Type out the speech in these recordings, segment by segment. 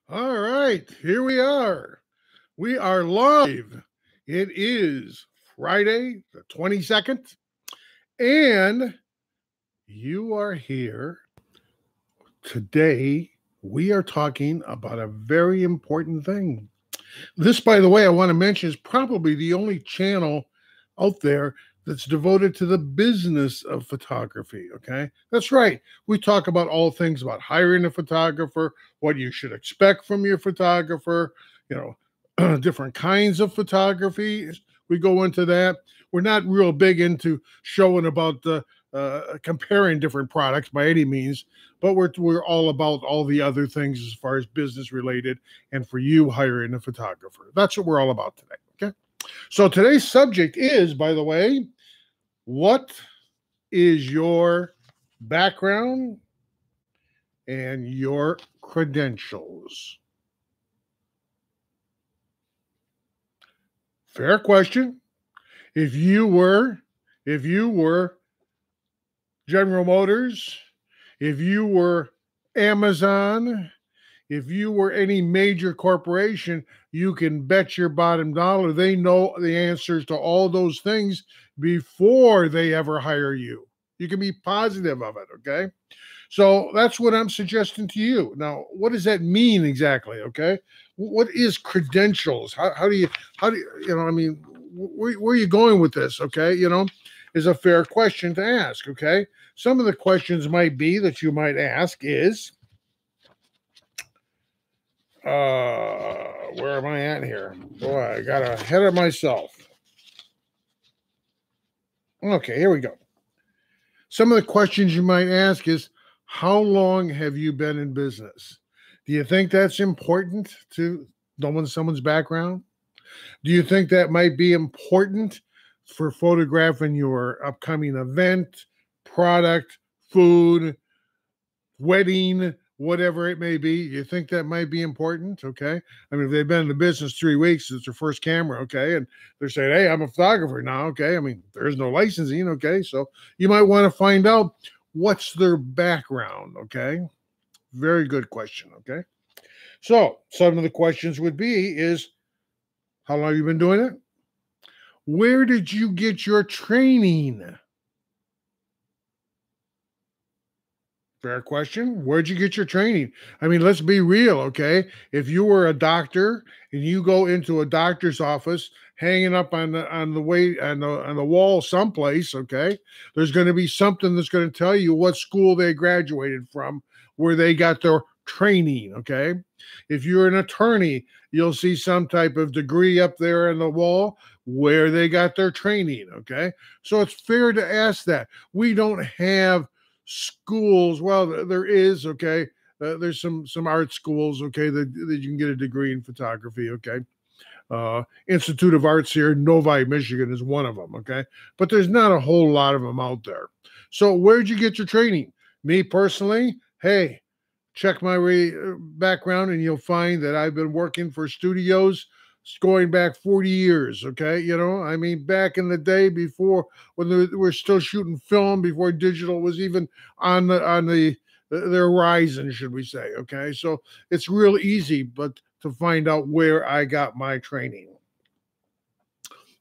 All right, here we are. We are live. It is Friday, the 22nd, and you are here. Today, we are talking about a very important thing. This, by the way, I want to mention is probably the only channel out there that's devoted to the business of photography. Okay. That's right. We talk about all things about hiring a photographer, what you should expect from your photographer, different kinds of photography. We go into that. We're not real big into showing about the comparing different products by any means, but we're all about all the other things as far as business related and for you hiring a photographer. That's what we're all about today. Okay. So today's subject is, by the way, what is your background and your credentials? Fair question. If you were, if you were General Motors, if you were Amazon, if you were any major corporation, you can bet your bottom dollar they know the answers to all those things before they ever hire you. You can be positive of it, okay? So that's what I'm suggesting to you. Now, what does that mean exactly, okay? What is credentials? I mean, where are you going with this, okay? Is a fair question to ask, okay? Some of the questions might be that you might ask is, where am I at here? Boy, I got ahead of myself. Okay, here we go. Some of the questions you might ask is, how long have you been in business? Do you think that's important to knowing someone's background? Do you think that might be important for photographing your upcoming event, product, food, wedding, whatever it may be? You think that might be important? Okay. I mean, if they've been in the business 3 weeks, it's their first camera. Okay. And they're saying, hey, I'm a photographer now. Okay. I mean, there's no licensing. Okay. So you might want to find out what's their background. Okay. Very good question. Okay. So some of the questions would be is, how long have you been doing it? Where did you get your training? Fair question. Where'd you get your training? I mean, let's be real, okay? If you were a doctor and you go into a doctor's office, hanging up on the wall someplace, okay, there's going to be something that's going to tell you what school they graduated from, where they got their training, okay? If you're an attorney, you'll see some type of degree up there on the wall where they got their training, okay? So it's fair to ask that. We don't have schools. Well, there is, okay. There's some art schools, okay, that you can get a degree in photography, okay. Institute of Arts here, Novi, Michigan is one of them, okay. But there's not a whole lot of them out there. So where'd you get your training? Me personally, hey, check my background and you'll find that I've been working for studios going back 40 years. Okay. I mean, back in the day before when they were still shooting film, before digital was even on the horizon, should we say. Okay. So it's real easy, but to find out where I got my training.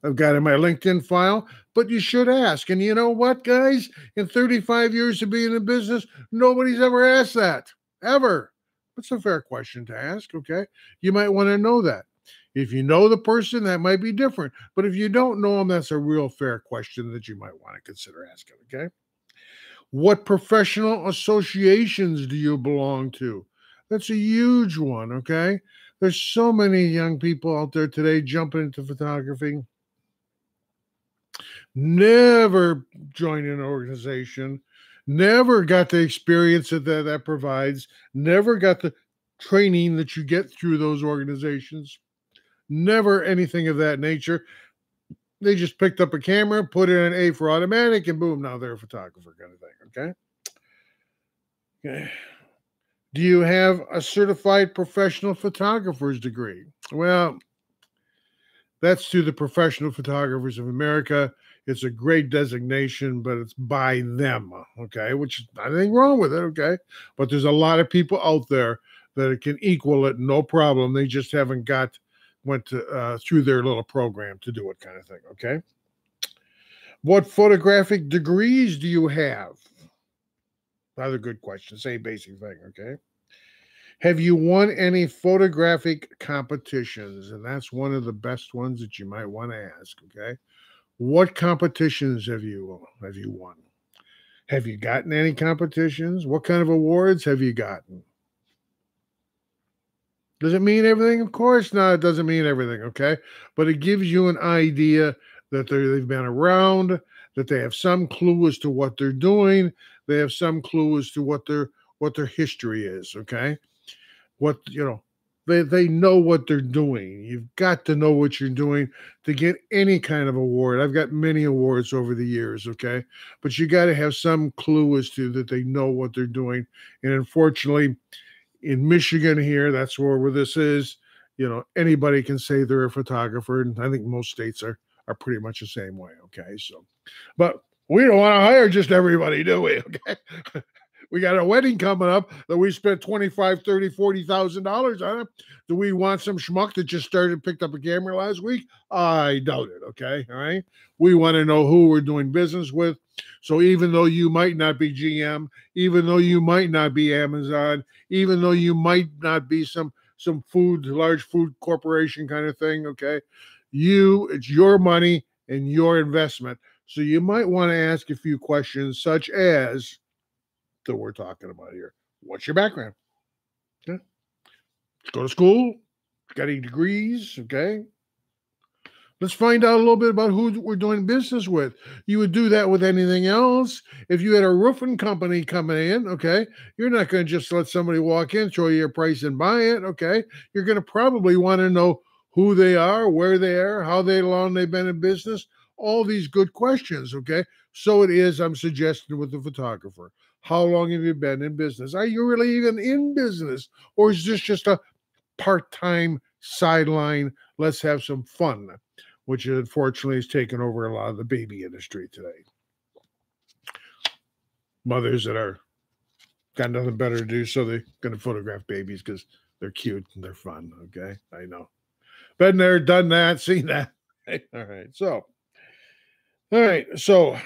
I've got in my LinkedIn file, but you should ask. And you know what, guys? In 35 years of being in business, nobody's ever asked that. Ever. That's a fair question to ask, okay? You might want to know that. If you know the person, that might be different. But if you don't know them, that's a real fair question that you might want to consider asking, okay? What professional associations do you belong to? That's a huge one, okay? There's so many young people out there today jumping into photography. Never joined an organization, never got the experience that provides, never got the training that you get through those organizations, never anything of that nature. They just picked up a camera, put in an A for automatic, and boom, now they're a photographer kind of thing, okay? Do you have a certified professional photographer's degree? Well, that's to the Professional Photographers of America. It's a great designation, but it's by them, okay? Which is nothing wrong with it, okay? But there's a lot of people out there that it can equal it, no problem. They just haven't went through their little program to do it, kind of thing. Okay. What photographic degrees do you have? Another good question. Same basic thing. Okay. Have you won any photographic competitions? And that's one of the best ones that you might want to ask. Okay. What competitions have you won? Have you gotten any competitions? What kind of awards have you gotten? Does it mean everything? Of course not. It doesn't mean everything, okay? But it gives you an idea that they've been around, that they have some clue as to what they're doing. They have some clue as to what their history is, okay? What, they know what they're doing. You've got to know what you're doing to get any kind of award. I've got many awards over the years, okay? But you got to have some clue as to that they know what they're doing. And unfortunately, in Michigan here, that's where this is, anybody can say they're a photographer. And I think most states are pretty much the same way, okay? So, but we don't want to hire just everybody, do we? Okay. We got a wedding coming up that we spent $25,000, $30,000, $40,000 on it. Do we want some schmuck that just picked up a camera last week? I doubt it. Okay. All right. We want to know who we're doing business with. So even though you might not be GM, even though you might not be Amazon, even though you might not be some large food corporation kind of thing, okay, it's your money and your investment. So you might want to ask a few questions, such as that we're talking about here. What's your background? Okay. Go to school. Got any degrees? Okay. Let's find out a little bit about who we're doing business with. You would do that with anything else. If you had a roofing company coming in, okay, you're not going to just let somebody walk in, show you a price and buy it, okay? You're going to probably want to know who they are, where they are, how long they've been in business, all these good questions, okay? So it is, I'm suggesting with the photographer. How long have you been in business? Are you really even in business? Or is this just a part-time sideline? Let's have some fun, which unfortunately has taken over a lot of the baby industry today. Mothers that are got nothing better to do, so they're going to photograph babies because they're cute and they're fun. Okay, I know. Been there, done that, seen that. All right, so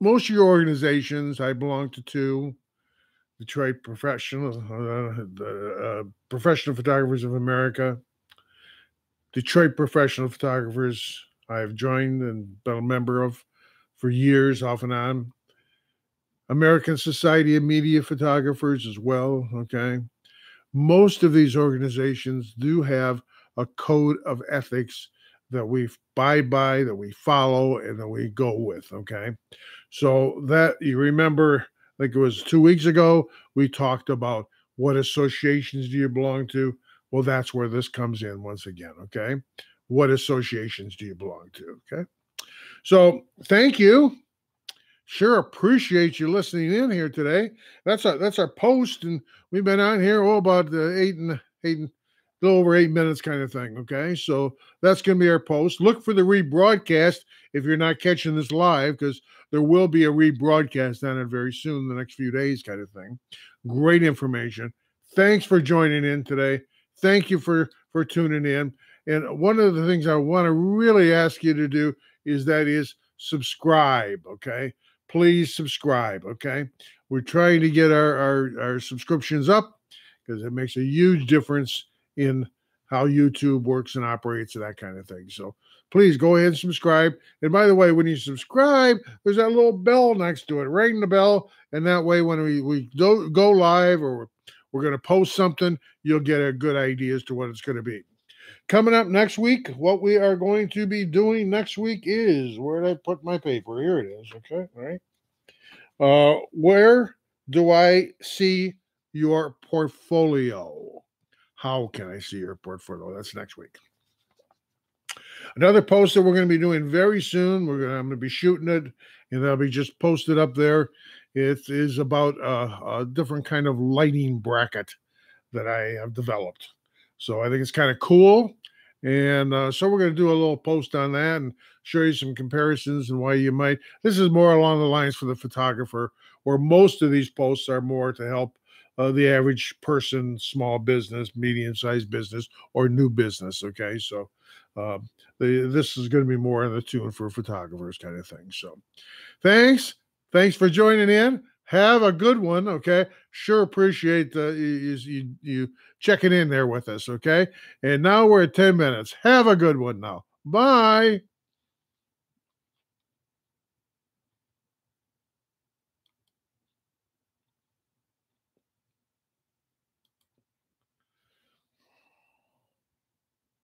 most of your organizations, I belong to two. Detroit Professional Photographers of America, Detroit Professional Photographers I've joined and been a member of for years, off and on. American Society of Media Photographers as well, okay? Most of these organizations do have a code of ethics that we abide by, that we follow, and that we go with, okay? So that, you remember, like it was 2 weeks ago, we talked about what associations do you belong to? Well, that's where this comes in once again, okay? What associations do you belong to, okay? So thank you. Sure appreciate you listening in here today. That's our post, and we've been on here about a little over 8 minutes kind of thing, okay? So that's going to be our post. Look for the rebroadcast if you're not catching this live, because there will be a rebroadcast on it very soon, the next few days kind of thing. Great information. Thanks for joining in today. Thank you for tuning in. And one of the things I want to really ask you to do is subscribe, okay? Please subscribe, okay? We're trying to get our subscriptions up because it makes a huge difference in how YouTube works and operates and that kind of thing. So please go ahead and subscribe. And by the way, when you subscribe, there's that little bell next to it. Ring the bell, and that way when we go live or we're going to post something, you'll get a good idea as to what it's going to be. Coming up next week, what we are going to be doing next week is, where did I put my paper? Here it is. Okay, all right. Where do I see your portfolio? How can I see your portfolio? That's next week. Another post that we're going to be doing very soon. I'm going to be shooting it, and that'll be just posted up there. It is about a different kind of lighting bracket that I have developed. So I think it's kind of cool. And so we're going to do a little post on that and show you some comparisons and why you might. This is more along the lines for the photographer, where most of these posts are more to help the average person, small business, medium-sized business, or new business. Okay, so this is going to be more in the tune for photographers kind of thing. So thanks. Thanks for joining in. Have a good one. Okay. Sure appreciate you checking in there with us. Okay. And now we're at 10 minutes. Have a good one now. Bye.